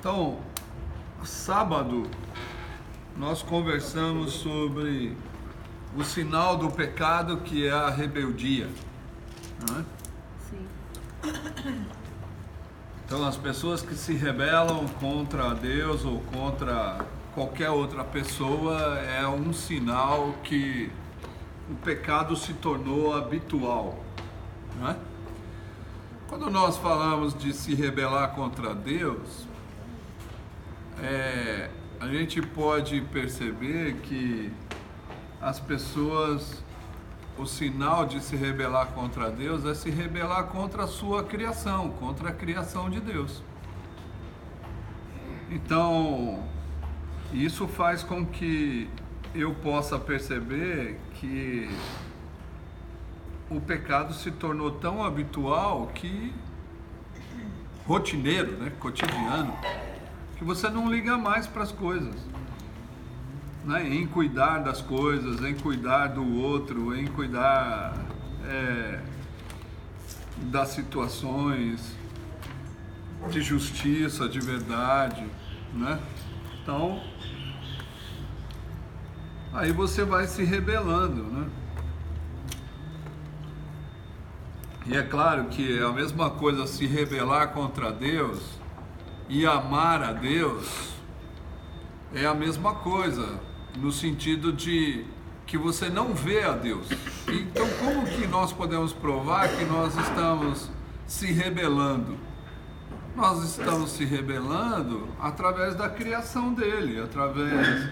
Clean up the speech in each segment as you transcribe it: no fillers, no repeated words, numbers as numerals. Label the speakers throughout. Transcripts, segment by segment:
Speaker 1: Então, sábado, nós conversamos sobre o sinal do pecado, que é a rebeldia, não é?
Speaker 2: Sim.
Speaker 1: Então, as pessoas que se rebelam contra Deus ou contra qualquer outra pessoa é um sinal que o pecado se tornou habitual, não é? Quando nós falamos de se rebelar contra Deus, a gente pode perceber que as pessoas, o sinal de se rebelar contra Deus é se rebelar contra a sua criação, contra a criação de Deus. Então, isso faz com que eu possa perceber que o pecado se tornou tão habitual, que rotineiro, né, cotidiano, que você não liga mais para as coisas, né, em cuidar das coisas, em cuidar do outro, em cuidar das situações de justiça, de verdade, né? Então, aí você vai se rebelando, né? E é claro que é a mesma coisa se rebelar contra Deus e amar a Deus, é a mesma coisa, no sentido de que você não vê a Deus. Então, como que nós podemos provar que nós estamos se rebelando? Nós estamos se rebelando através da criação dele, através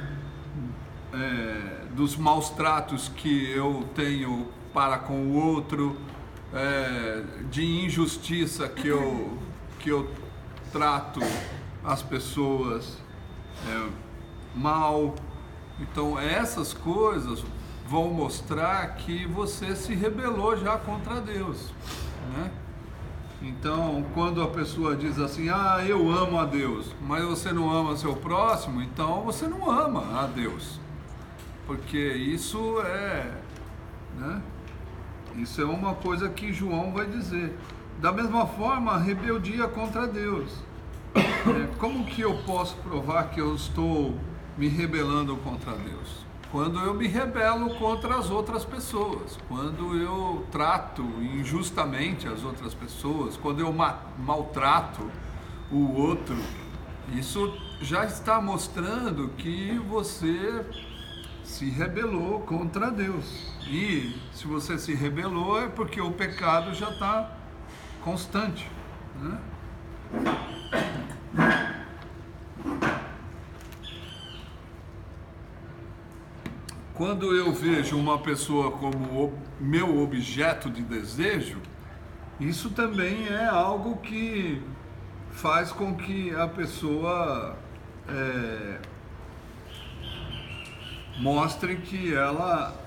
Speaker 1: dos maus tratos que eu tenho para com o outro, de injustiça que eu trato as pessoas mal. Então, essas coisas vão mostrar que você se rebelou já contra Deus, né? Então, quando a pessoa diz assim, eu amo a Deus, mas você não ama seu próximo, então você não ama a Deus, porque isso né? Isso é uma coisa que João vai dizer. Da mesma forma, a rebeldia contra Deus. Como que eu posso provar que eu estou me rebelando contra Deus? Quando eu me rebelo contra as outras pessoas, quando eu trato injustamente as outras pessoas, quando eu maltrato o outro, isso já está mostrando que você se rebelou contra Deus. E se você se rebelou é porque o pecado já está constante, né? Quando eu vejo uma pessoa como meu objeto de desejo, isso também é algo que faz com que a pessoa mostre que ela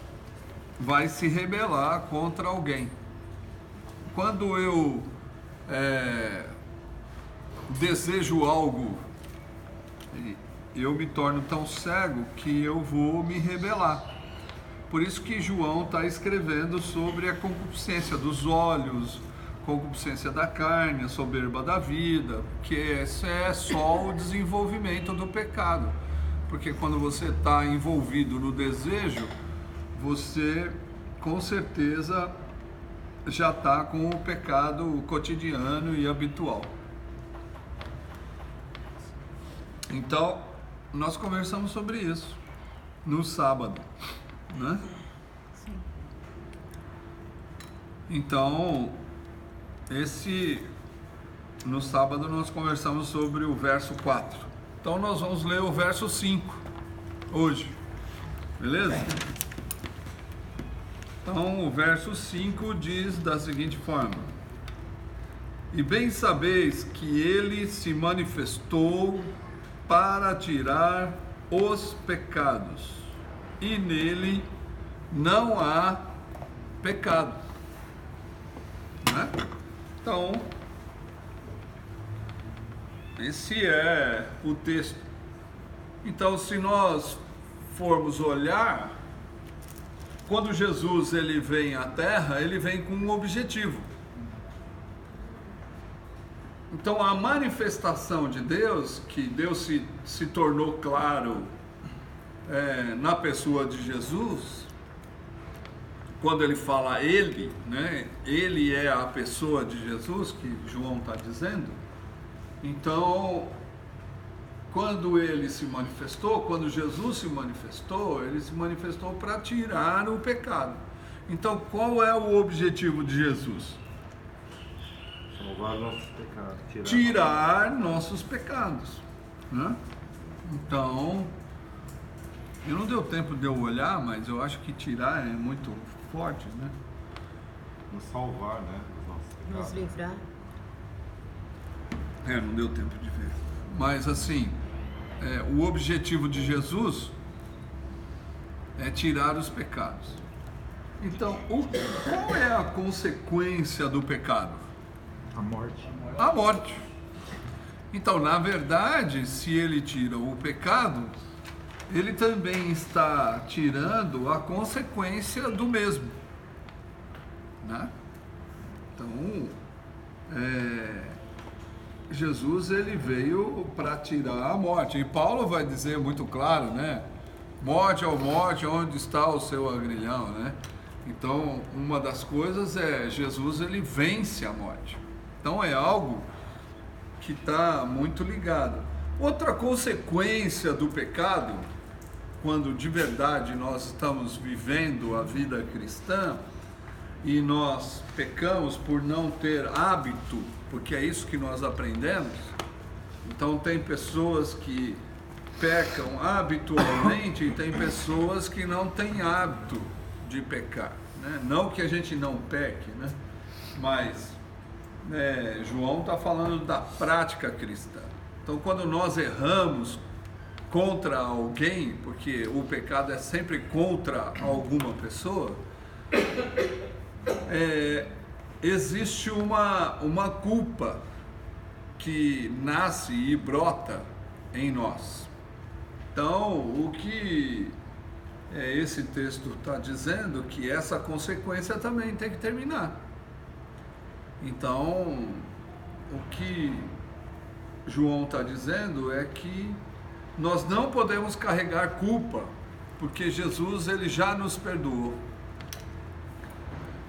Speaker 1: vai se rebelar contra alguém. Quando eu desejo algo, eu me torno tão cego que eu vou me rebelar. Por isso que João está escrevendo sobre a concupiscência dos olhos, concupiscência da carne, a soberba da vida, que esse é só o desenvolvimento do pecado. Porque quando você está envolvido no desejo, você com certeza já está com o pecado cotidiano e habitual. Então, nós conversamos sobre isso no sábado, né?
Speaker 2: Sim.
Speaker 1: Então, no sábado nós conversamos sobre o verso 4. Então nós vamos ler o verso 5 hoje, beleza? Então o verso 5 diz da seguinte forma: E bem sabeis que ele se manifestou para tirar os pecados, e nele não há pecado, né? Então, esse é o texto. Então, se nós formos olhar, quando Jesus ele vem à Terra, ele vem com um objetivo. Então a manifestação de Deus, que Deus se tornou claro na pessoa de Jesus, quando ele fala ele, né? Ele é a pessoa de Jesus, que João está dizendo. Então, quando ele se manifestou, quando Jesus se manifestou, ele se manifestou para tirar o pecado. Então, qual é o objetivo de Jesus?
Speaker 3: Salvar nossos pecados.
Speaker 1: Tirar nossos pecados, né? Então, eu não deu tempo de eu olhar, mas eu acho que tirar é muito forte, né?
Speaker 3: Nos salvar, né? Dos nossos pecados.
Speaker 2: Nos livrar.
Speaker 1: Não deu tempo de ver. Mas assim, o objetivo de Jesus é tirar os pecados. Então, qual é a consequência do pecado?
Speaker 3: A morte.
Speaker 1: A morte. Então, na verdade, se ele tira o pecado, ele também está tirando a consequência do mesmo, né? Então, Jesus, ele veio para tirar a morte. E Paulo vai dizer muito claro, né? Morte, ó morte, onde está o seu agrilhão, né? Então, uma das coisas é Jesus, ele vence a morte. Então, é algo que está muito ligado. Outra consequência do pecado, quando de verdade nós estamos vivendo a vida cristã e nós pecamos por não ter hábito, porque é isso que nós aprendemos. Então tem pessoas que pecam habitualmente e tem pessoas que não têm hábito de pecar, né? Não que a gente não peque, né? Mas João está falando da prática cristã. Então quando nós erramos contra alguém, porque o pecado é sempre contra alguma pessoa, existe uma culpa que nasce e brota em nós. Então, o que esse texto está dizendo, que essa consequência também tem que terminar. Então, o que João está dizendo é que nós não podemos carregar culpa, porque Jesus, ele já nos perdoou.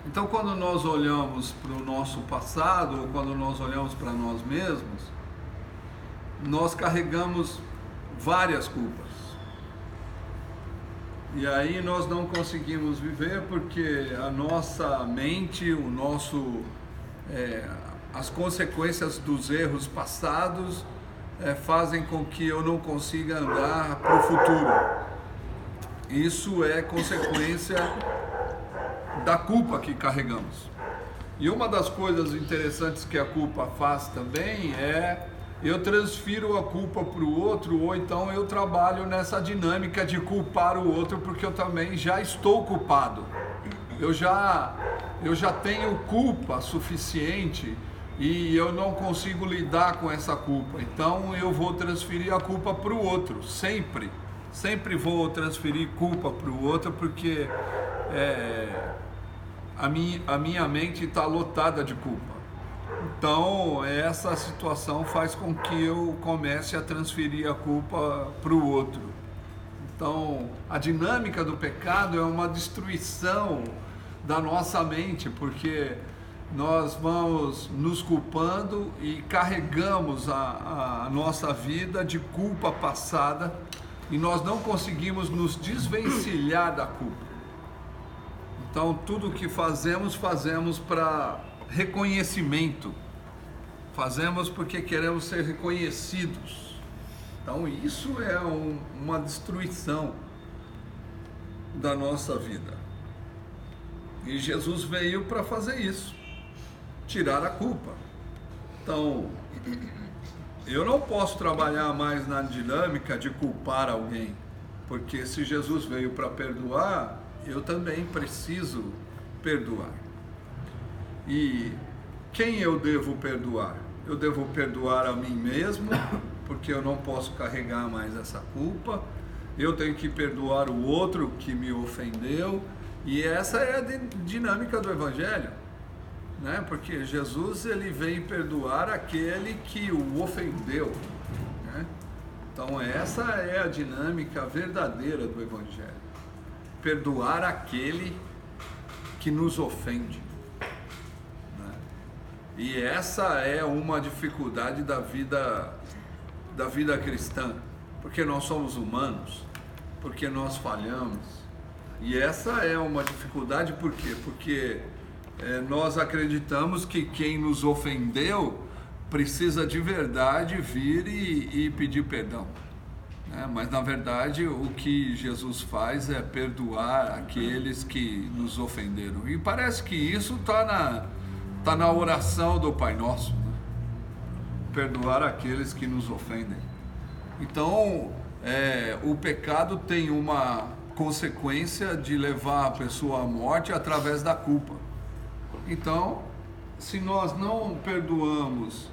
Speaker 1: Então, quando nós olhamos para o nosso passado, ou quando nós olhamos para nós mesmos, nós carregamos várias culpas. E aí nós não conseguimos viver porque a nossa mente, as consequências dos erros passados fazem com que eu não consiga andar para o futuro. Isso é consequência da culpa que carregamos. E uma das coisas interessantes que a culpa faz também é eu transfiro a culpa para o outro, ou então eu trabalho nessa dinâmica de culpar o outro, porque eu também já estou culpado. Eu já tenho culpa suficiente e eu não consigo lidar com essa culpa. Então eu vou transferir a culpa para o outro, sempre vou transferir culpa para o outro, porque a minha mente está lotada de culpa. Então essa situação faz com que eu comece a transferir a culpa para o outro. Então a dinâmica do pecado é uma destruição da nossa mente, porque nós vamos nos culpando e carregamos a nossa vida de culpa passada e nós não conseguimos nos desvencilhar da culpa. Então tudo o que fazemos para reconhecimento, fazemos porque queremos ser reconhecidos. Então isso é uma destruição da nossa vida. E Jesus veio para fazer isso, tirar a culpa. Então, eu não posso trabalhar mais na dinâmica de culpar alguém, porque se Jesus veio para perdoar, eu também preciso perdoar. E quem eu devo perdoar? Eu devo perdoar a mim mesmo, porque eu não posso carregar mais essa culpa. Eu tenho que perdoar o outro que me ofendeu. E essa é a dinâmica do Evangelho. né? Porque Jesus ele vem perdoar aquele que o ofendeu, né? Então essa é a dinâmica verdadeira do Evangelho: perdoar aquele que nos ofende, né? E essa é uma dificuldade da vida cristã, porque nós somos humanos, porque nós falhamos. E essa é uma dificuldade, por quê? Porque nós acreditamos que quem nos ofendeu precisa de verdade vir e pedir perdão, né? Mas na verdade o que Jesus faz é perdoar aqueles que nos ofenderam. E parece que isso está na oração do Pai Nosso, né? Perdoar aqueles que nos ofendem. Então o pecado tem uma consequência de levar a pessoa à morte através da culpa. Então, se nós não perdoamos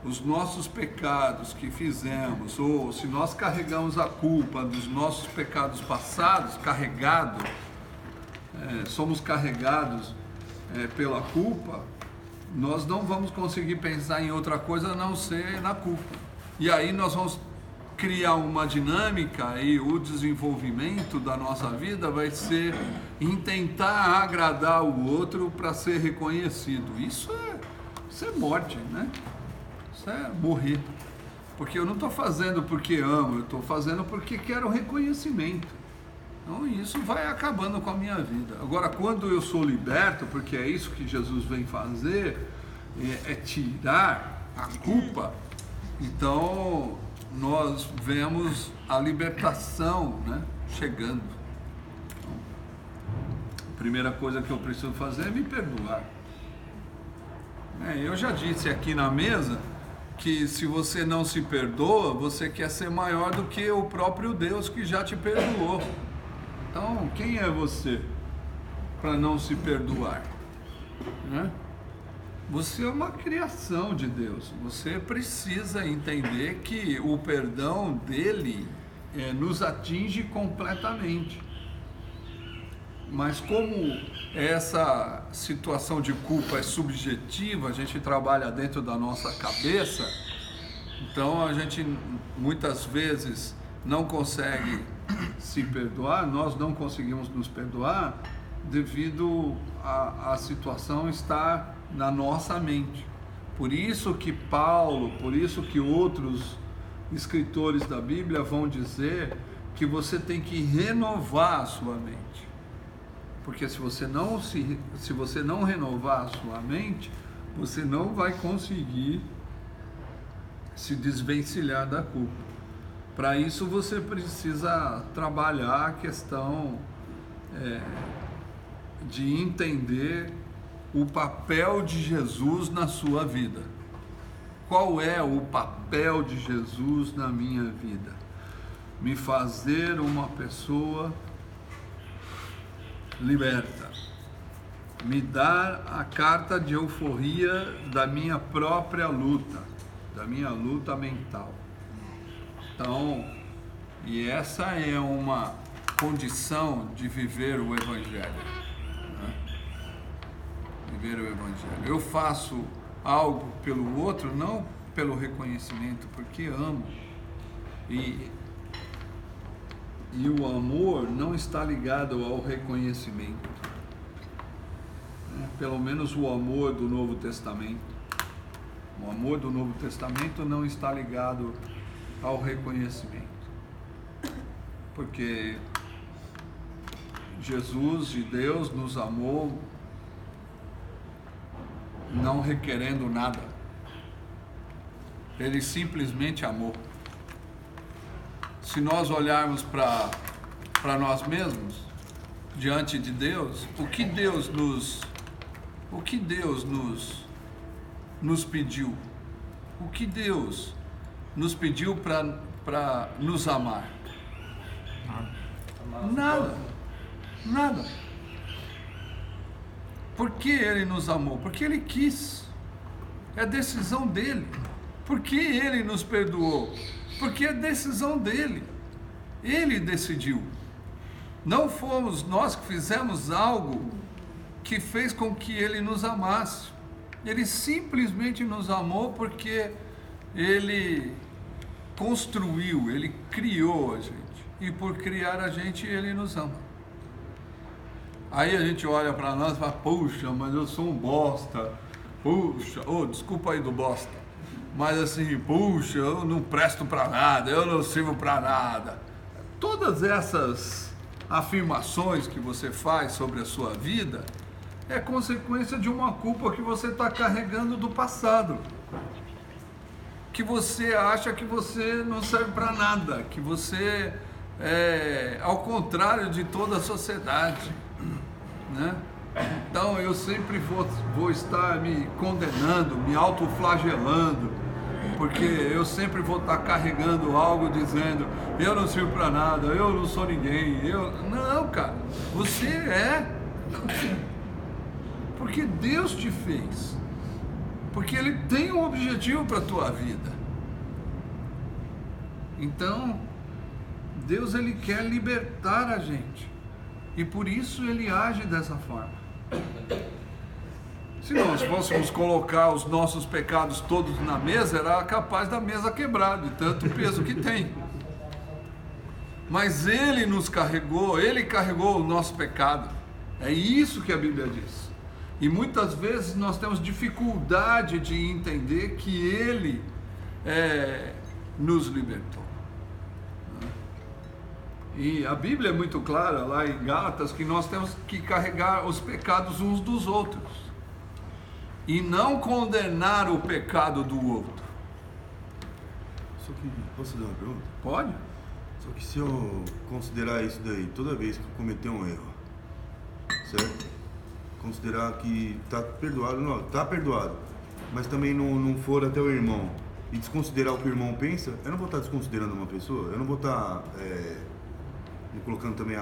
Speaker 1: os nossos pecados que fizemos, ou se nós carregamos a culpa dos nossos pecados passados, somos carregados pela culpa, nós não vamos conseguir pensar em outra coisa a não ser na culpa. E aí nós vamos criar uma dinâmica, e o desenvolvimento da nossa vida vai ser em tentar agradar o outro para ser reconhecido. Isso é morte, né? Isso é morrer. Porque eu não estou fazendo porque amo, eu estou fazendo porque quero reconhecimento. Então isso vai acabando com a minha vida. Agora, quando eu sou liberto, porque é isso que Jesus vem fazer, é tirar a culpa, então nós vemos a libertação, né, chegando. Então, a primeira coisa que eu preciso fazer é me perdoar. Eu já disse aqui na mesa que se você não se perdoa, você quer ser maior do que o próprio Deus que já te perdoou. Então, quem é você para não se perdoar, né? Você é uma criação de Deus. Você precisa entender que o perdão dele nos atinge completamente. Mas como essa situação de culpa é subjetiva, a gente trabalha dentro da nossa cabeça, então a gente muitas vezes não consegue se perdoar, nós não conseguimos nos perdoar devido à situação estar na nossa mente. Por isso que Paulo, por isso que outros escritores da Bíblia vão dizer que você tem que renovar a sua mente. Porque se você não renovar a sua mente, você não vai conseguir se desvencilhar da culpa. Para isso você precisa trabalhar a questão de entender o papel de Jesus na sua vida. Qual é o papel de Jesus na minha vida? Me fazer uma pessoa liberta, me dar a carta de euforia da minha própria luta, da minha luta mental. Então, e essa é uma condição de viver o Evangelho, né? Viver o Evangelho. Eu faço algo pelo outro, não pelo reconhecimento, porque amo. E o amor não está ligado ao reconhecimento, né? Pelo menos o amor do Novo Testamento. O amor do Novo Testamento não está ligado ao reconhecimento, porque Jesus e Deus nos amou não requerendo nada. Ele simplesmente amou. Se nós olharmos para nós mesmos, diante de Deus, o que Deus nos pediu? O que Deus nos pediu para nos amar? Nada. Por que Ele nos amou? Porque Ele quis. É decisão dele. Por que Ele nos perdoou? Porque é decisão dele. Ele decidiu. Não fomos nós que fizemos algo que fez com que Ele nos amasse. Ele simplesmente nos amou porque Ele construiu, Ele criou a gente. E por criar a gente, Ele nos ama. Aí a gente olha para nós e fala, puxa, mas eu sou um bosta. Puxa, desculpa aí do bosta. Mas assim, puxa, eu não presto para nada, eu não sirvo para nada. Todas essas afirmações que você faz sobre a sua vida é consequência de uma culpa que você está carregando do passado. Que você acha que você não serve para nada, que você é ao contrário de toda a sociedade, né? Então eu sempre vou estar me condenando, me autoflagelando, porque eu sempre vou estar carregando algo dizendo, eu não sirvo para nada, eu não sou ninguém, Não, cara, você é, porque Deus te fez, porque Ele tem um objetivo para a tua vida. Então, Deus, Ele quer libertar a gente, e por isso Ele age dessa forma. Se nós fôssemos colocar os nossos pecados todos na mesa, era capaz da mesa quebrar, de tanto peso que tem. Mas Ele nos carregou, Ele carregou o nosso pecado. É isso que a Bíblia diz. E muitas vezes nós temos dificuldade de entender que Ele nos libertou. E a Bíblia é muito clara lá em Gálatas que nós temos que carregar os pecados uns dos outros e não condenar o pecado do outro.
Speaker 4: Só que, posso fazer uma pergunta?
Speaker 1: Pode?
Speaker 4: Só que se eu considerar isso daí, toda vez que eu cometer um erro, certo? Considerar que tá perdoado, não, tá perdoado, mas também não for até o irmão e desconsiderar o que o irmão pensa, eu não vou estar desconsiderando uma pessoa, eu não vou estar me colocando também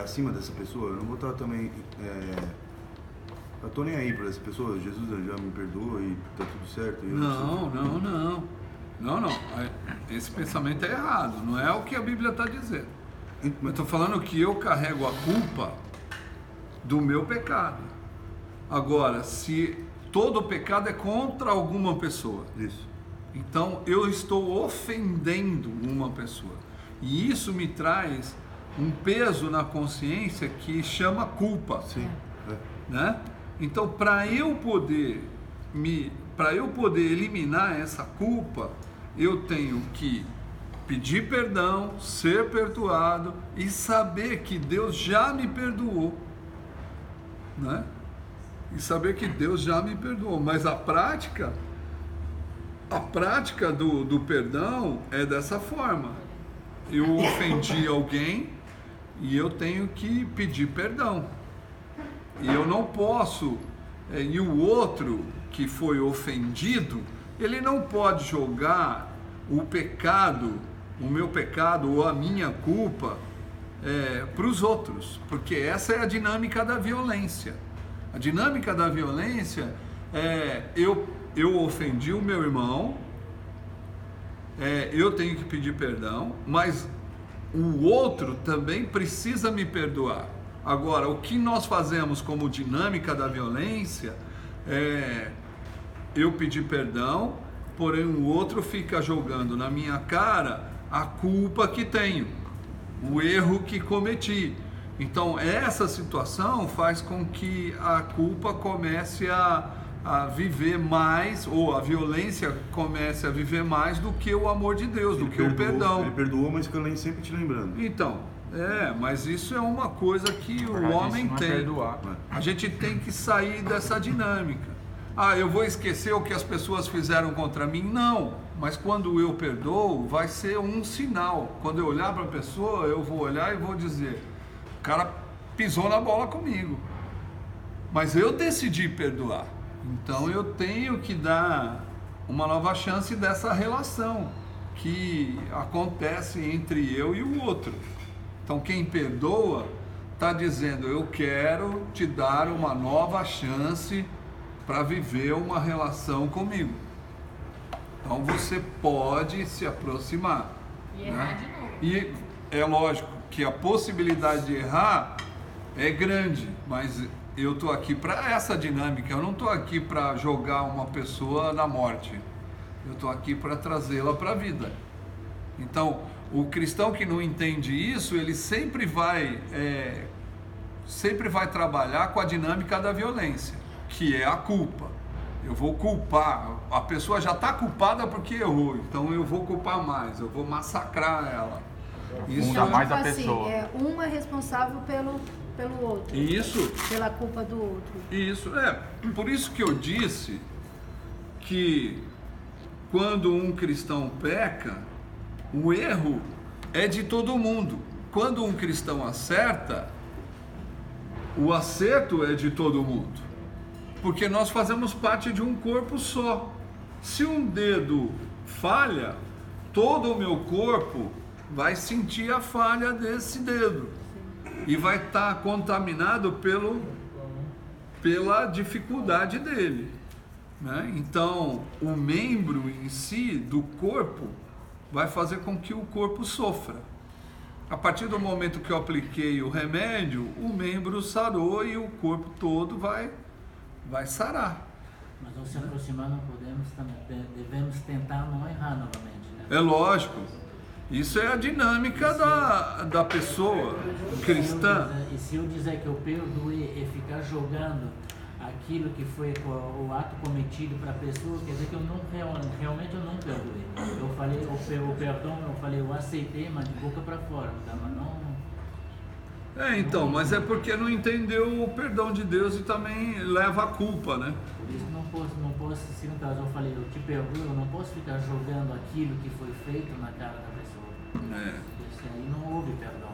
Speaker 4: acima dessa pessoa, eu não vou estar também, eu tô nem aí para essa pessoa, Jesus já me perdoa e tá tudo certo.
Speaker 1: Não, esse pensamento é errado, não é o que a Bíblia está dizendo. Eu estou falando que eu carrego a culpa do meu pecado. Agora, se todo pecado é contra alguma pessoa,
Speaker 4: Isso.
Speaker 1: então eu estou ofendendo uma pessoa, e isso me traz um peso na consciência que chama culpa.
Speaker 4: Sim.
Speaker 1: Né? Então, para eu poder eliminar essa culpa, eu tenho que pedir perdão, ser perdoado e saber que Deus já me perdoou, né? E saber que Deus já me perdoou. Mas a prática do perdão é dessa forma. Eu ofendi alguém e eu tenho que pedir perdão. E eu não posso, e o outro que foi ofendido, ele não pode jogar o pecado, o meu pecado ou a minha culpa para os outros, porque essa é a dinâmica da violência. A dinâmica da violência é eu ofendi o meu irmão, eu tenho que pedir perdão, mas o outro também precisa me perdoar. Agora, o que nós fazemos como dinâmica da violência é eu pedir perdão, porém o outro fica jogando na minha cara a culpa que tenho, o erro que cometi. Então, essa situação faz com que a culpa comece a viver mais, ou a violência comece a viver mais do que o amor de Deus, do que o perdão.
Speaker 4: Ele perdoou, mas fica sempre te lembrando.
Speaker 1: Então, mas isso é uma coisa que o homem tem.
Speaker 3: Perdoar.
Speaker 1: A gente tem que sair dessa dinâmica. Eu vou esquecer o que as pessoas fizeram contra mim? Não, mas quando eu perdoo, vai ser um sinal. Quando eu olhar para a pessoa, eu vou olhar e vou dizer, o cara pisou na bola comigo, mas eu decidi perdoar. Então eu tenho que dar uma nova chance dessa relação que acontece entre eu e o outro. Então quem perdoa está dizendo, eu quero te dar uma nova chance para viver uma relação comigo. Então você pode se aproximar.
Speaker 2: E errar de novo.
Speaker 1: E é lógico que a possibilidade de errar é grande, mas eu estou aqui para essa dinâmica, eu não estou aqui para jogar uma pessoa na morte, eu estou aqui para trazê-la para a vida. Então, o cristão que não entende isso, ele sempre vai trabalhar com a dinâmica da violência, que é a culpa. Eu vou culpar, a pessoa já está culpada porque errou, então eu vou culpar mais, eu vou massacrar ela. Isso
Speaker 5: Muda mais a
Speaker 2: Tipo
Speaker 5: pessoa.
Speaker 2: assim, um é responsável pelo outro.
Speaker 1: Isso.
Speaker 2: Pela culpa do outro.
Speaker 1: Isso, por isso que eu disse que quando um cristão peca, o erro é de todo mundo. Quando um cristão acerta, o acerto é de todo mundo. Porque nós fazemos parte de um corpo só. Se um dedo falha, todo o meu corpo vai sentir a falha desse dedo. E vai estar contaminado pela dificuldade dele, né? Então, o membro em si do corpo vai fazer com que o corpo sofra. A partir do momento que eu apliquei o remédio, o membro sarou e o corpo todo vai sarar.
Speaker 6: Mas ao se aproximar não podemos, devemos tentar não errar novamente, né?
Speaker 1: É lógico. Isso é a dinâmica da pessoa cristã.
Speaker 6: E se eu dizer que eu perdoei e ficar jogando aquilo que foi o ato cometido para a pessoa, quer dizer que eu não realmente eu não perdoei. Eu falei o perdão, eu aceitei, mas de boca para fora, tá? Mas não.
Speaker 1: Então, mas é porque não entendeu o perdão de Deus e também leva a culpa, né?
Speaker 6: Por isso não posso, se no caso eu falei, eu te perdoo, eu não posso ficar jogando aquilo que foi feito na cara da pessoa. Isso aí não houve perdão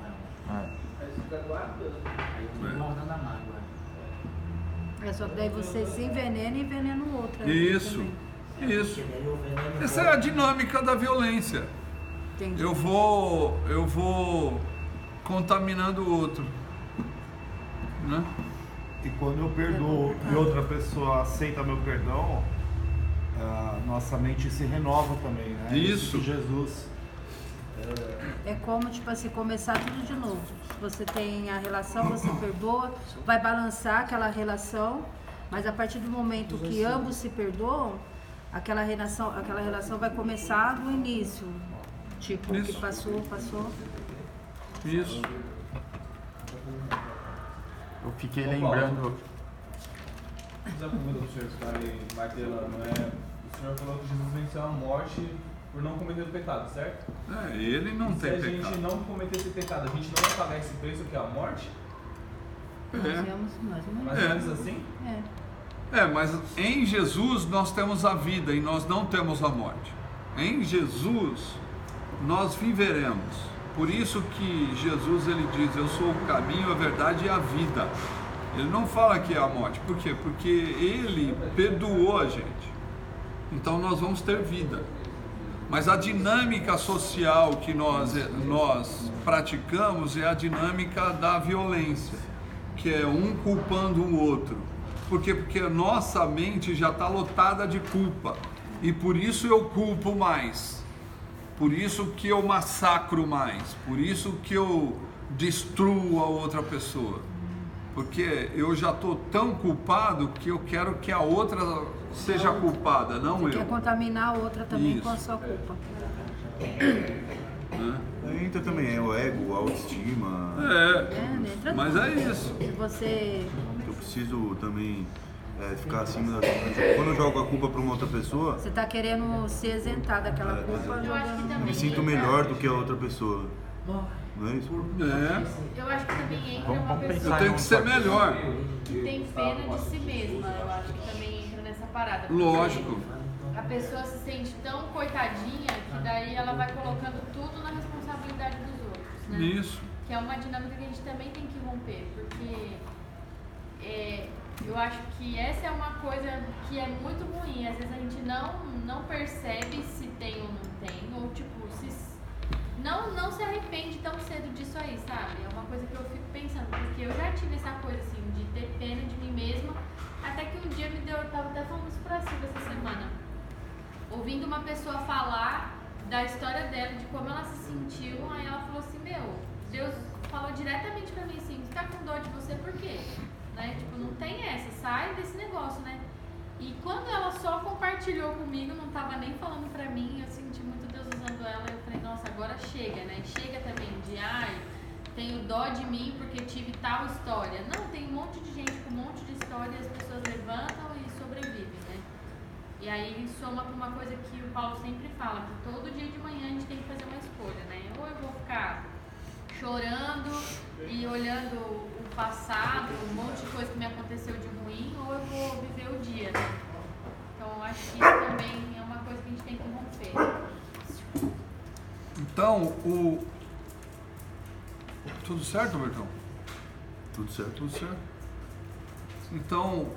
Speaker 6: realmente. Aí eu fico guardando a mágoa.
Speaker 2: Só que daí você se envenena e envenena o outro. né,
Speaker 1: Isso,
Speaker 2: também.
Speaker 1: isso. Essa é a dinâmica da violência.
Speaker 2: Entendi.
Speaker 1: Eu vou contaminando o outro, né?
Speaker 3: E quando eu perdoo e outra pessoa aceita meu perdão, nossa mente se renova também, né?
Speaker 1: Isso.
Speaker 3: Que Jesus.
Speaker 2: É como, tipo assim, começar tudo de novo. Você tem a relação, você perdoa, vai balançar aquela relação, mas a partir do momento que ambos se perdoam, aquela relação vai começar do início. Tipo, o que
Speaker 1: Isso.
Speaker 2: passou.
Speaker 1: Isso.
Speaker 5: Eu fiquei lembrando.
Speaker 7: Essa pergunta do senhor que está aí martelando, o senhor falou que Jesus venceu a morte por não cometer o pecado, certo?
Speaker 1: Ele não
Speaker 7: Se
Speaker 1: tem
Speaker 7: a gente
Speaker 1: pecado.
Speaker 7: não cometer esse pecado, a gente não vai pagar esse preço que é a morte?
Speaker 2: Nós não
Speaker 7: Mais ou menos assim?
Speaker 1: Mas em Jesus nós temos a vida e nós não temos a morte. Em Jesus nós viveremos. Por isso que Jesus ele diz, eu sou o caminho, a verdade e a vida. Ele não fala que é a morte. Por quê? Porque ele perdoou a gente. Então nós vamos ter vida. Mas a dinâmica social que nós praticamos é a dinâmica da violência, que é um culpando o outro. Por quê? Porque a nossa mente já está lotada de culpa. E por isso eu culpo mais. Por isso que eu massacro mais. Por isso que eu destruo a outra pessoa. Porque eu já estou tão culpado que eu quero que a outra seja culpada, não
Speaker 2: Você
Speaker 1: eu.
Speaker 2: quer contaminar a outra também
Speaker 1: Isso.
Speaker 2: com a sua culpa.
Speaker 1: Né?
Speaker 4: Entra também o ego, a autoestima.
Speaker 2: Entra
Speaker 1: Mas
Speaker 2: tudo.
Speaker 1: é isso.
Speaker 2: Se você...
Speaker 4: Eu preciso também ficar acima da. Quando eu jogo a culpa para uma outra pessoa,
Speaker 2: Você tá querendo se isentar daquela culpa,
Speaker 8: Eu acho que
Speaker 2: jogando...
Speaker 4: eu
Speaker 8: também
Speaker 4: me sinto melhor do que a outra pessoa. Não é isso?
Speaker 8: Eu acho que também entra
Speaker 5: Vamos
Speaker 8: uma
Speaker 5: pensar
Speaker 8: pessoa
Speaker 1: Eu tenho que ser melhor.
Speaker 8: que tem pena de si mesma. Eu acho que também entra nessa parada. porque
Speaker 1: Lógico.
Speaker 8: A pessoa se sente tão coitadinha que daí ela vai colocando tudo na responsabilidade dos outros, né?
Speaker 1: Isso.
Speaker 8: Que é uma dinâmica que a gente também tem que romper, porque eu acho que essa é uma coisa que é muito ruim. Às vezes a gente não percebe se tem ou não tem, ou tipo, não se arrepende tão cedo disso aí, sabe? É uma coisa que eu fico pensando, porque eu já tive essa coisa assim, de ter pena de mim mesma, até que um dia eu tava até falando isso pra Silvia essa semana, ouvindo uma pessoa falar da história dela, de como ela se sentiu, aí ela falou assim, Deus falou diretamente pra mim assim, você tá com dor de você por quê? né? Tipo, não tem essa, sai desse negócio, né? E quando ela só compartilhou comigo, não tava nem falando pra mim, eu senti muito Deus usando ela, eu falei, nossa, agora chega, né? Chega também de, ai, tenho dó de mim porque tive tal história. Não, tem um monte de gente com um monte de história, as pessoas levantam e sobrevivem, né? E aí soma com uma coisa que o Paulo sempre fala, que todo dia de manhã a gente tem que fazer uma escolha, né? Ou eu vou ficar chorando e olhando o passado, um monte de coisa que me aconteceu de ruim, ou eu vou viver o dia, né? Então eu acho que isso também é uma coisa que a gente tem que romper.
Speaker 1: Então, tudo certo, Bertão?
Speaker 4: Tudo certo.
Speaker 1: Tudo certo. Então,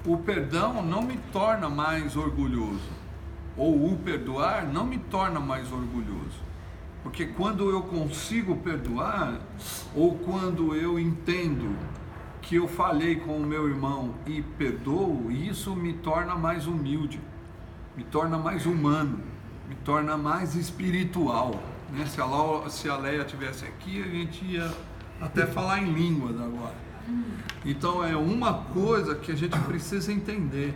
Speaker 1: o perdão não me torna mais orgulhoso. Ou o perdoar não me torna mais orgulhoso. Porque quando eu consigo perdoar, ou quando eu entendo que eu falhei com o meu irmão e perdoo, isso me torna mais humilde, me torna mais humano, me torna mais espiritual, né? Se a Leia estivesse aqui, a gente ia até falar em línguas agora. Então é uma coisa que a gente precisa entender,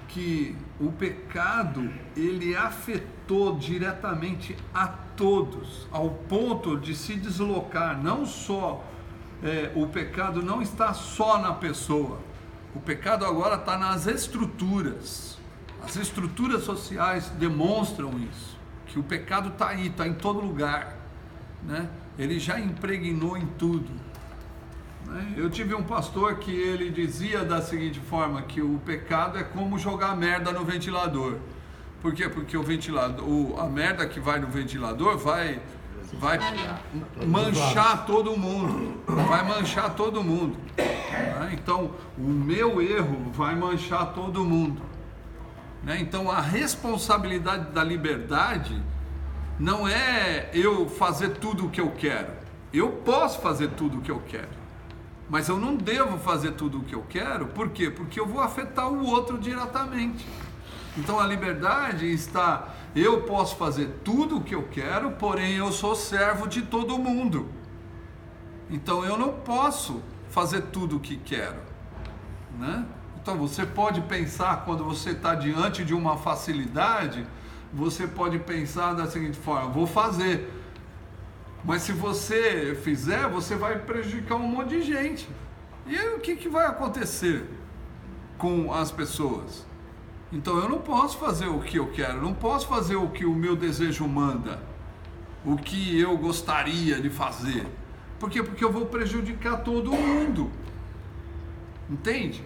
Speaker 1: que o pecado, ele afetou diretamente a todos, ao ponto de se deslocar, não só, o pecado não está só na pessoa, o pecado agora está nas estruturas, as estruturas sociais demonstram isso, que o pecado está aí, está em todo lugar, né? Ele já impregnou em tudo. Eu tive um pastor que ele dizia da seguinte forma, que o pecado é como jogar merda no ventilador. Por quê? Porque o ventilador, a merda que vai no ventilador vai manchar todo mundo, vai manchar todo mundo. Então, o meu erro vai manchar todo mundo. Então, a responsabilidade da liberdade não é eu fazer tudo o que eu quero. Eu posso fazer tudo o que eu quero. Mas eu não devo fazer tudo o que eu quero, por quê? Porque eu vou afetar o outro diretamente. Então a liberdade está, eu posso fazer tudo o que eu quero, porém eu sou servo de todo mundo. Então eu não posso fazer tudo o que quero, né? Então você pode pensar, quando você está diante de uma facilidade, você pode pensar da seguinte forma, vou fazer. Mas se você fizer, você vai prejudicar um monte de gente. E aí, o que vai acontecer com as pessoas? Então eu não posso fazer o que eu quero, não posso fazer o que o meu desejo manda, o que eu gostaria de fazer. Por quê? Porque eu vou prejudicar todo mundo. Entende?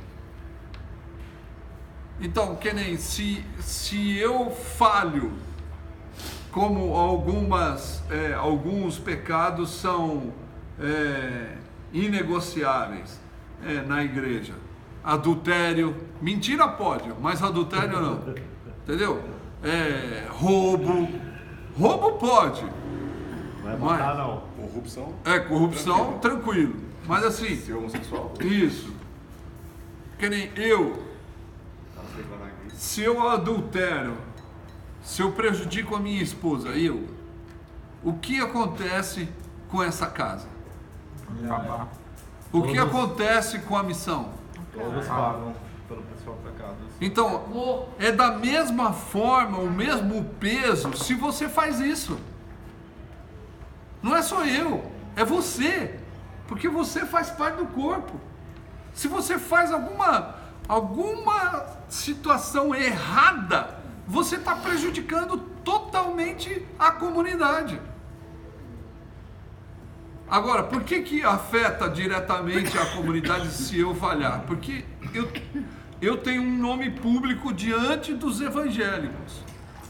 Speaker 1: Então, que nem se eu falho, como alguns pecados são inegociáveis na igreja. Adultério, mentira pode, mas adultério não. Entendeu? Roubo pode.
Speaker 3: Vai matar não.
Speaker 9: Corrupção?
Speaker 1: Corrupção, tranquilo. Mas assim...
Speaker 9: Ser homossexual?
Speaker 1: Isso. Que nem eu... Se eu adultero, se eu prejudico a minha esposa, o que acontece com essa casa? O que acontece com a missão?
Speaker 3: Todos pagam pelo pessoal pecado.
Speaker 1: Então, é da mesma forma, o mesmo peso, se você faz isso. Não é só eu, é você. Porque você faz parte do corpo. Se você faz alguma situação errada, você está prejudicando totalmente a comunidade. Agora, por que afeta diretamente a comunidade se eu falhar? Porque eu tenho um nome público diante dos evangélicos.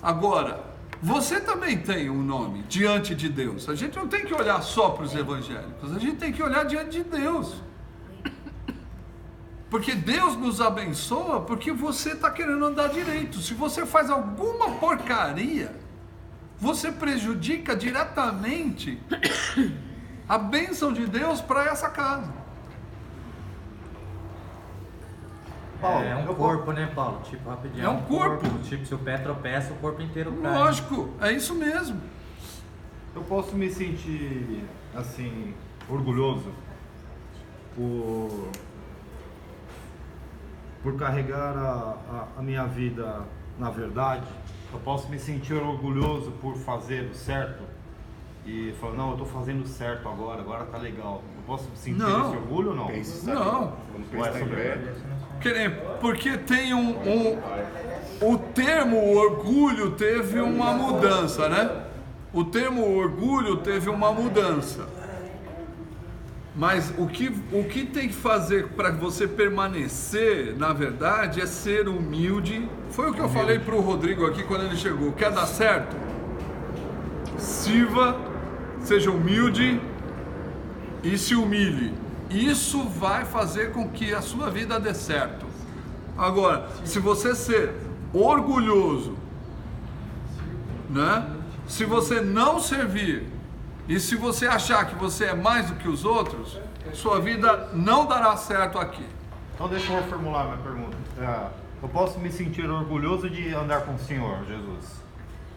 Speaker 1: Agora, você também tem um nome diante de Deus. A gente não tem que olhar só para os evangélicos, a gente tem que olhar diante de Deus. Porque Deus nos abençoa porque você está querendo andar direito. Se você faz alguma porcaria, você prejudica diretamente a bênção de Deus para essa casa.
Speaker 5: Paulo, é um corpo, né, Paulo? Tipo, rapidinho.
Speaker 1: É um corpo.
Speaker 5: Tipo, se o pé tropeça, o corpo inteiro cai.
Speaker 1: Lógico, é isso mesmo.
Speaker 3: Eu posso me sentir, assim, orgulhoso por carregar a minha vida na verdade, eu posso me sentir orgulhoso por fazer o certo e falar, não, eu estou fazendo certo agora tá legal. Eu posso sentir
Speaker 1: Não.
Speaker 3: esse orgulho ou não?
Speaker 1: Não.
Speaker 3: Ou é sobre...
Speaker 1: Porque tem o termo orgulho teve uma mudança, né? O termo orgulho teve uma mudança. Mas o que tem que fazer para você permanecer, na verdade, é ser humilde. Foi o que eu falei para o Rodrigo aqui quando ele chegou. Quer dar certo? Sirva, seja humilde e se humilhe. Isso vai fazer com que a sua vida dê certo. Agora, se você ser orgulhoso, né? Se você não servir e se você achar que você é mais do que os outros, sua vida não dará certo aqui.
Speaker 3: Então deixa eu reformular minha pergunta. Eu posso me sentir orgulhoso de andar com o Senhor, Jesus?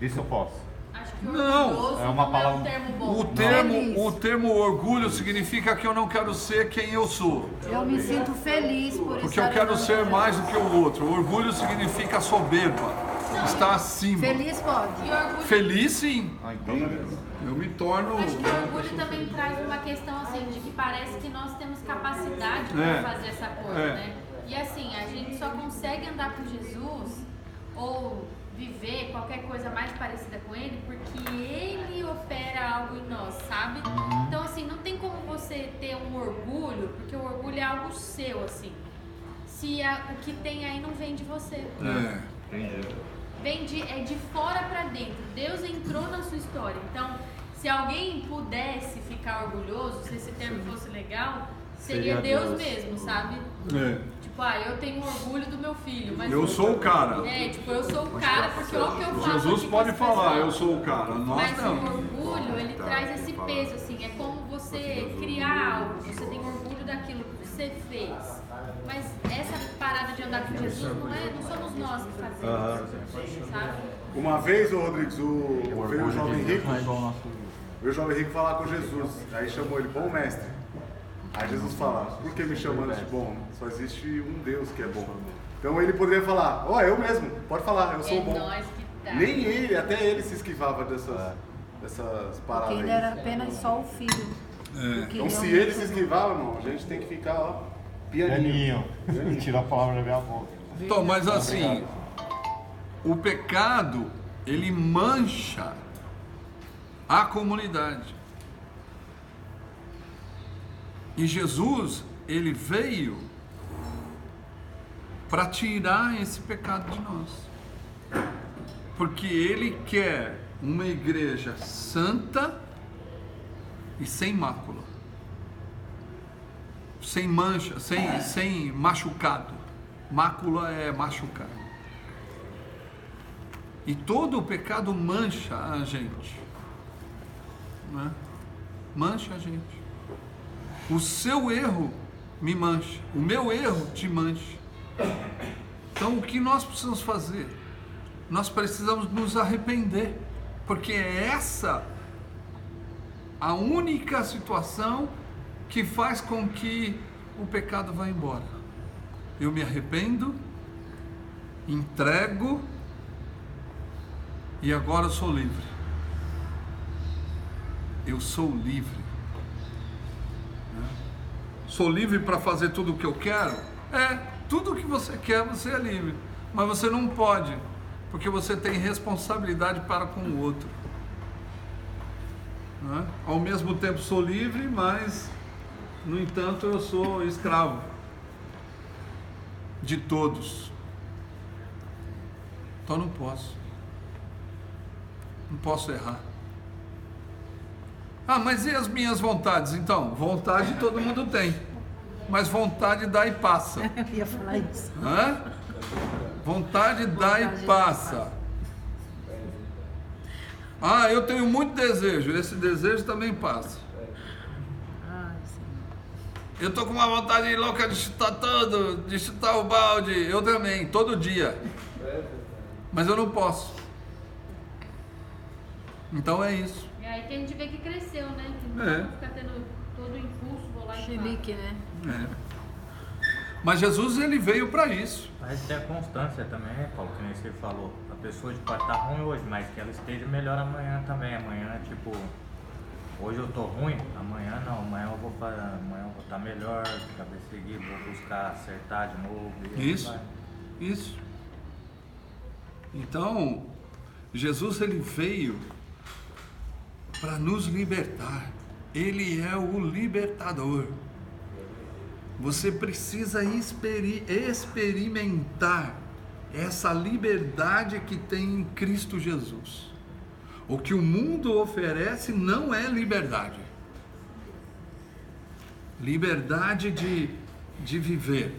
Speaker 3: Isso eu posso?
Speaker 8: Acho que
Speaker 1: Não.
Speaker 8: orgulhoso
Speaker 3: É uma
Speaker 8: não
Speaker 3: palavra-
Speaker 8: é um termo bom.
Speaker 1: O termo orgulho significa que eu não quero ser quem eu sou,
Speaker 2: Eu me sinto feliz por isso.
Speaker 1: porque eu quero ser mais do que o outro. Orgulho significa soberba, estar acima.
Speaker 2: Feliz pode.
Speaker 8: E orgulho,
Speaker 1: Feliz sim,
Speaker 3: Então beleza.
Speaker 1: eu me torno...
Speaker 8: acho que o orgulho também traz uma questão assim, de que parece que nós temos capacidade para fazer essa coisa, né? E assim, a gente só consegue andar com Jesus ou viver qualquer coisa mais parecida com ele porque ele opera algo em nós, sabe? Então assim, não tem como você ter um orgulho, porque o orgulho é algo seu, assim. Se o que tem aí não vem de você.
Speaker 3: Entendi.
Speaker 8: Vem de fora pra dentro. Deus entrou na sua história. Então, se alguém pudesse ficar orgulhoso, se esse termo fosse legal, seria Deus mesmo, sabe? Tipo, eu tenho orgulho do meu filho, mas
Speaker 1: Eu sou o cara.
Speaker 8: tipo, eu sou o cara porque é o que eu faço.
Speaker 1: Jesus
Speaker 8: aqui
Speaker 1: pode
Speaker 8: com as
Speaker 1: falar,
Speaker 8: pessoas.
Speaker 1: eu sou o cara, nós
Speaker 8: Mas o
Speaker 1: não.
Speaker 8: orgulho, ele traz esse peso, assim, é como você criar algo, você tem orgulho daquilo que você fez. Mas essa parada de andar com Jesus não somos nós que fazemos, sabe?
Speaker 9: Uma vez, ô Rodrigues, veio o jovem rico, falar com Jesus, aí chamou ele, bom mestre. Aí Jesus fala, por que me chamando de bom? Só existe um Deus que é bom. Então ele poderia falar, eu mesmo, pode falar, eu sou bom.
Speaker 8: Nós que tá.
Speaker 9: Nem ele, até ele se esquivava dessas paradas
Speaker 2: Porque ele
Speaker 9: aí.
Speaker 2: era apenas só o filho. Porque
Speaker 9: Então se
Speaker 2: realmente
Speaker 9: ele se esquivava, irmão, a gente tem que ficar, pianinho.
Speaker 3: Tira a palavra da minha boca.
Speaker 1: Então, mas assim, o pecado, ele mancha a comunidade. E Jesus, ele veio para tirar esse pecado de nós. Porque ele quer uma igreja santa e sem mácula. Sem mancha, sem machucado. Mácula é machucado. E todo o pecado mancha a gente. Né? Mancha a gente. O seu erro me mancha. O meu erro te mancha. Então o que nós precisamos fazer? Nós precisamos nos arrepender. Porque é essa a única situação que faz com que o pecado vá embora. Eu me arrependo, entrego e agora eu sou livre. Eu sou livre. Sou livre para fazer tudo o que eu quero? Tudo o que você quer, você é livre. Mas você não pode, porque você tem responsabilidade para com o outro. Né? Ao mesmo tempo sou livre, mas, no entanto, eu sou escravo de todos. Então não posso. Não posso errar. Mas e as minhas vontades? Então, vontade todo mundo tem. Mas vontade dá e passa.
Speaker 2: eu ia falar isso.
Speaker 1: Vontade dá e passa. Eu tenho muito desejo. Esse desejo também passa. Eu tô com uma vontade louca de chutar tudo, de chutar o balde. Eu também, todo dia. Mas eu não posso. Então é isso.
Speaker 8: E aí tem gente que vê que cresceu, né? Que não fica tendo todo impulso, vou lá e faço.
Speaker 2: Chilique, né?
Speaker 1: Mas Jesus, ele veio para isso.
Speaker 5: Mas tem a constância também, né, Paulo? Que nem você falou. A pessoa pode estar ruim hoje, mas que ela esteja melhor amanhã também. Amanhã, tipo, hoje eu tô ruim, amanhã não. Amanhã eu vou estar melhor, cabeça seguir, vou buscar acertar de novo.
Speaker 1: Isso. Então, Jesus, ele veio para nos libertar. Ele é o libertador. Você precisa experimentar essa liberdade que tem em Cristo Jesus. O que o mundo oferece não é liberdade. Liberdade de viver.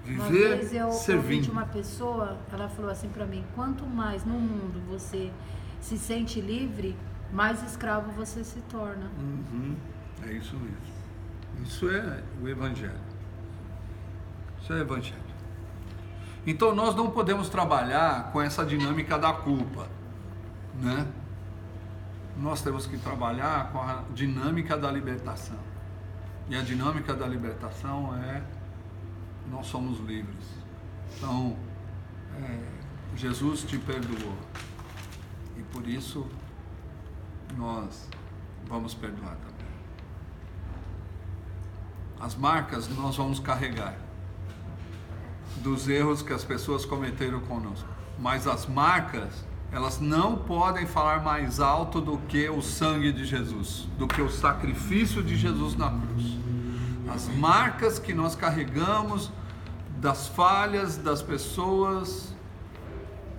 Speaker 2: Uma vez eu ouvi
Speaker 1: servindo.
Speaker 2: de uma pessoa, ela falou assim para mim: quanto mais no mundo você se sente livre, mais escravo você se torna.
Speaker 1: É isso mesmo. Isso é o Evangelho. Isso é o Evangelho. Então nós não podemos trabalhar com essa dinâmica da culpa, né? Nós temos que trabalhar com a dinâmica da libertação. E a dinâmica da libertação é: nós somos livres. Então, Jesus te perdoou. E por isso, nós vamos perdoar também. As marcas nós vamos carregar dos erros que as pessoas cometeram conosco. Mas as marcas, elas não podem falar mais alto do que o sangue de Jesus, do que o sacrifício de Jesus na cruz. As marcas que nós carregamos das falhas das pessoas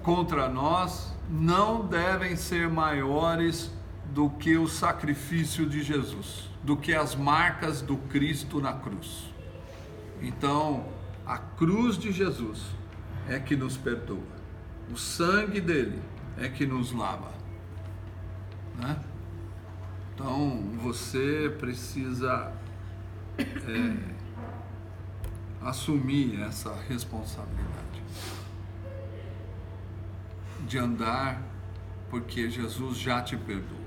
Speaker 1: contra nós não devem ser maiores do que o sacrifício de Jesus, do que as marcas do Cristo na cruz. Então, a cruz de Jesus é que nos perdoa, o sangue dele é que nos lava, né? Então, você precisa assumir essa responsabilidade de andar, porque Jesus já te perdoou.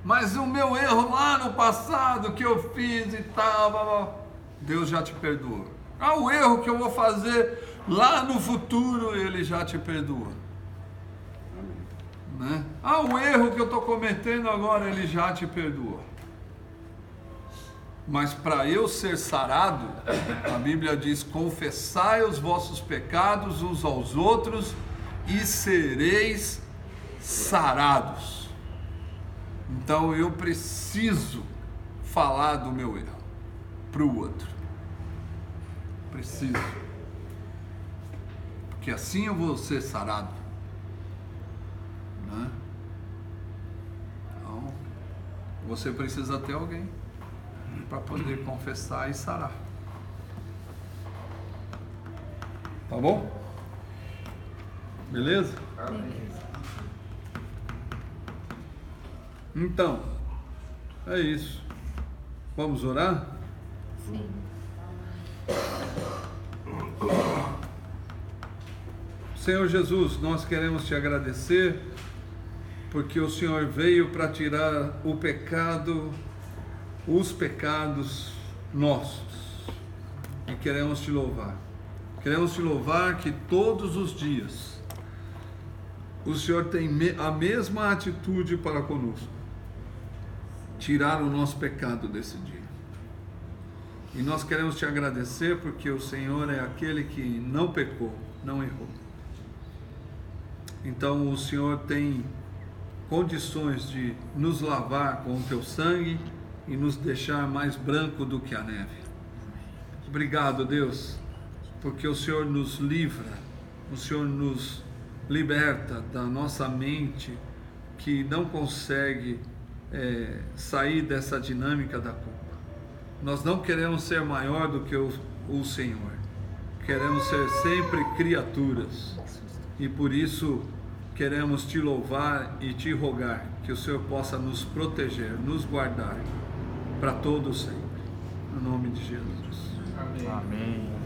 Speaker 1: Mas o meu erro lá no passado que eu fiz e tal, Deus já te perdoou. O erro que eu vou fazer lá no futuro, Ele já te perdoou, né? O erro que eu estou cometendo agora, Ele já te perdoou. Mas para eu ser sarado, a Bíblia diz: confessai os vossos pecados uns aos outros e sereis sarados. Então eu preciso falar do meu erro para o outro. Preciso. Porque assim eu vou ser sarado, né? Então, você precisa ter alguém para poder confessar e sarar. Tá bom? Beleza? Então, é isso. Vamos orar?
Speaker 2: Sim.
Speaker 1: Senhor Jesus, nós queremos te agradecer porque o Senhor veio para tirar o pecado, os pecados nossos, e queremos te louvar. Queremos te louvar que todos os dias o Senhor tem a mesma atitude para conosco, tirar o nosso pecado desse dia. E nós queremos te agradecer porque o Senhor é aquele que não pecou, não errou. Então o Senhor tem condições de nos lavar com o teu sangue e nos deixar mais branco do que a neve. Obrigado, Deus, porque o Senhor nos livra, o Senhor nos liberta da nossa mente que não consegue sair dessa dinâmica da culpa. Nós não queremos ser maior do que o Senhor, queremos ser sempre criaturas, e por isso queremos te louvar e te rogar que o Senhor possa nos proteger, nos guardar para todo sempre, no nome de Jesus.
Speaker 7: Amém.
Speaker 5: Amém.